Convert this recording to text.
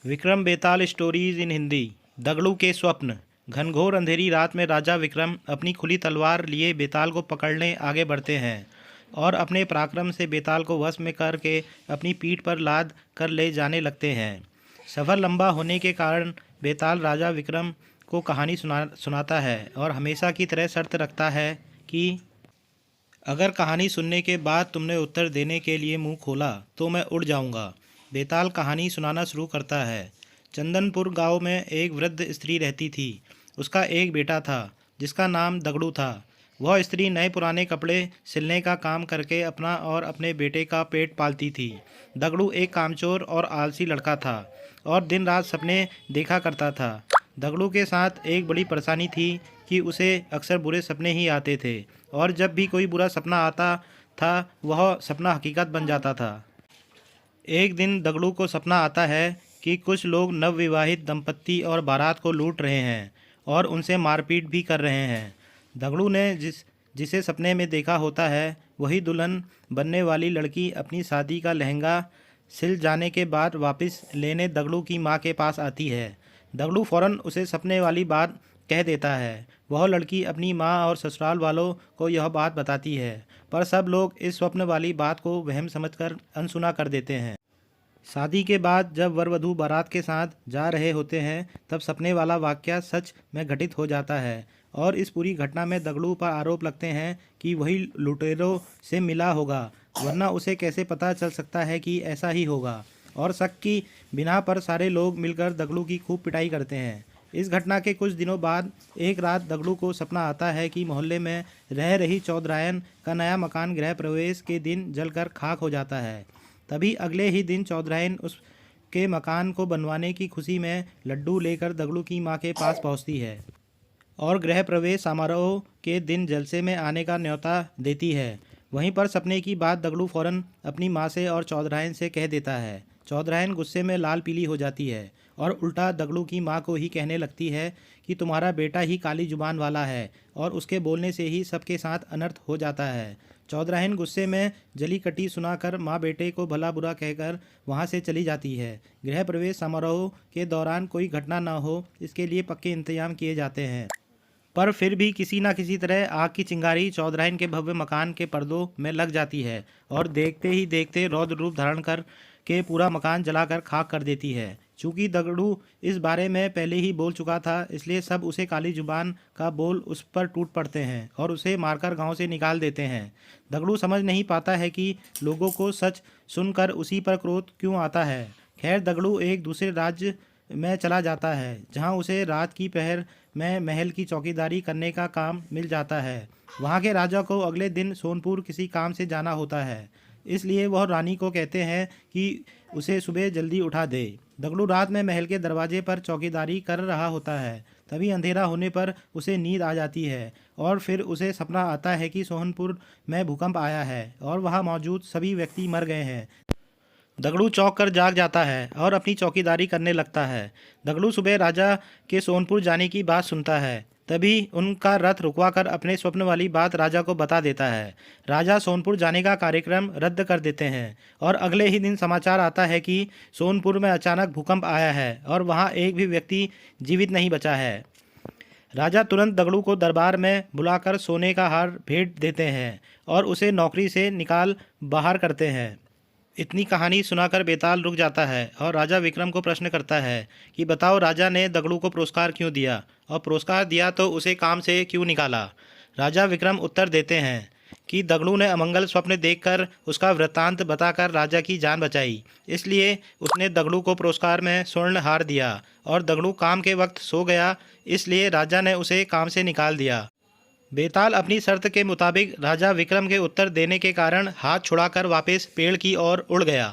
Vikram Betal stories in Hindi. Dagdu के स्वप्न। घनघोर अंधेरी रात में राजा विक्रम अपनी खुली तलवार लिए बेताल को पकड़ने आगे बढ़ते हैं और अपने पराक्रम से बेताल को वश में करके अपनी पीठ पर लाद कर ले जाने लगते हैं। सफ़र लंबा होने के कारण बेताल राजा विक्रम को कहानी सुनाता है और हमेशा की तरह शर्त रखता है कि अगर कहानी सुनने के बाद तुमने उत्तर देने के लिए मुंह खोला तो मैं उड़ जाऊंगा। बेताल कहानी सुनाना शुरू करता है। चंदनपुर गांव में एक वृद्ध स्त्री रहती थी। उसका एक बेटा था जिसका नाम दगड़ू था। वह स्त्री नए पुराने कपड़े सिलने का काम करके अपना और अपने बेटे का पेट पालती थी। दगड़ू एक कामचोर और आलसी लड़का था और दिन रात सपने देखा करता था। दगड़ू के साथ एक बड़ी परेशानी थी कि उसे अक्सर बुरे सपने ही आते थे और जब भी कोई बुरा सपना आता था वह सपना हकीकत बन जाता था। एक दिन दगड़ू को सपना आता है कि कुछ लोग नवविवाहित दंपत्ति और बारात को लूट रहे हैं और उनसे मारपीट भी कर रहे हैं। दगड़ू ने जिसे सपने में देखा होता है वही दुल्हन बनने वाली लड़की अपनी शादी का लहंगा सिल जाने के बाद वापस लेने दगड़ू की मां के पास आती है। दगड़ू फौरन उसे सपने वाली बात कह देता है। वह लड़की अपनी मां और ससुराल वालों को यह बात बताती है, पर सब लोग इस स्वप्न वाली बात को वहम समझकर अनसुना कर देते हैं। शादी के बाद जब वर वधू बारात के साथ जा रहे होते हैं तब सपने वाला वाकया सच में घटित हो जाता है और इस पूरी घटना में दगड़ू पर आरोप लगते हैं कि वही लुटेरों से मिला होगा, वरना उसे कैसे पता चल सकता है कि ऐसा ही होगा। और शक की बिना पर सारे लोग मिलकर दगड़ू की खूब पिटाई करते हैं। इस घटना के कुछ दिनों बाद एक रात दगड़ू को सपना आता है कि मोहल्ले में रह रही चौधरायन का नया मकान गृह प्रवेश के दिन जलकर खाक हो जाता है। तभी अगले ही दिन चौधरायन उसके मकान को बनवाने की खुशी में लड्डू लेकर दगड़ू की मां के पास पहुंचती है और गृह प्रवेश समारोह के दिन जलसे में आने का न्योता देती है। वहीं पर सपने की बात दगड़ू फौरन अपनी मां से और चौधरायन से कह देता है। चौधरायन गुस्से में लाल पीली हो जाती है और उल्टा दगड़ू की मां को ही कहने लगती है कि तुम्हारा बेटा ही काली जुबान वाला है और उसके बोलने से ही सबके साथ अनर्थ हो जाता है। चौधरायन गुस्से में जली कटी सुनाकर माँ बेटे को भला बुरा कहकर वहाँ से चली जाती है। गृह प्रवेश समारोह के दौरान कोई घटना न हो इसके लिए पक्के इंतजाम किए जाते हैं, पर फिर भी किसी न किसी तरह आग की चिंगारी चौधरायन के भव्य मकान के पर्दों में लग जाती है और देखते ही देखते रौद्र रूप धारण कर के पूरा मकान जलाकर खाक कर देती है। चूँकि दगड़ू इस बारे में पहले ही बोल चुका था इसलिए सब उसे काली जुबान का बोल उस पर टूट पड़ते हैं और उसे मारकर गांव से निकाल देते हैं। दगड़ू समझ नहीं पाता है कि लोगों को सच सुनकर उसी पर क्रोध क्यों आता है। खैर दगड़ू एक दूसरे राज्य में चला जाता है जहां उसे रात की पहर में महल की चौकीदारी करने का काम मिल जाता है। वहां के राजा को अगले दिन सोनपुर किसी काम से जाना होता है, इसलिए वह रानी को कहते हैं कि उसे सुबह जल्दी उठा दे। दगड़ू रात में महल के दरवाजे पर चौकीदारी कर रहा होता है। तभी अंधेरा होने पर उसे नींद आ जाती है और फिर उसे सपना आता है कि सोनपुर में भूकंप आया है और वहां मौजूद सभी व्यक्ति मर गए हैं। दगड़ू चौंक कर जाग जाता है और अपनी चौकीदारी करने लगता है। दगड़ू सुबह राजा के सोनपुर जाने की बात सुनता है। तभी उनका रथ रुकवाकर अपने स्वप्न वाली बात राजा को बता देता है। राजा सोनपुर जाने का कार्यक्रम रद्द कर देते हैं और अगले ही दिन समाचार आता है कि सोनपुर में अचानक भूकंप आया है और वहां एक भी व्यक्ति जीवित नहीं बचा है। राजा तुरंत दगड़ू को दरबार में बुलाकर सोने का हार भेंट देते हैं और उसे नौकरी से निकाल बाहर करते हैं। इतनी कहानी सुनाकर बेताल रुक जाता है और राजा विक्रम को प्रश्न करता है कि बताओ राजा ने दगड़ू को पुरस्कार क्यों दिया और पुरस्कार दिया तो उसे काम से क्यों निकाला। राजा विक्रम उत्तर देते हैं कि दगड़ू ने अमंगल स्वप्न देखकर उसका वृत्तांत बताकर राजा की जान बचाई, इसलिए उसने दगड़ू को पुरस्कार में स्वर्ण हार दिया और दगड़ू काम के वक्त सो गया, इसलिए राजा ने उसे काम से निकाल दिया। बेताल अपनी शर्त के मुताबिक राजा विक्रम के उत्तर देने के कारण हाथ छुड़ाकर वापस पेड़ की ओर उड़ गया।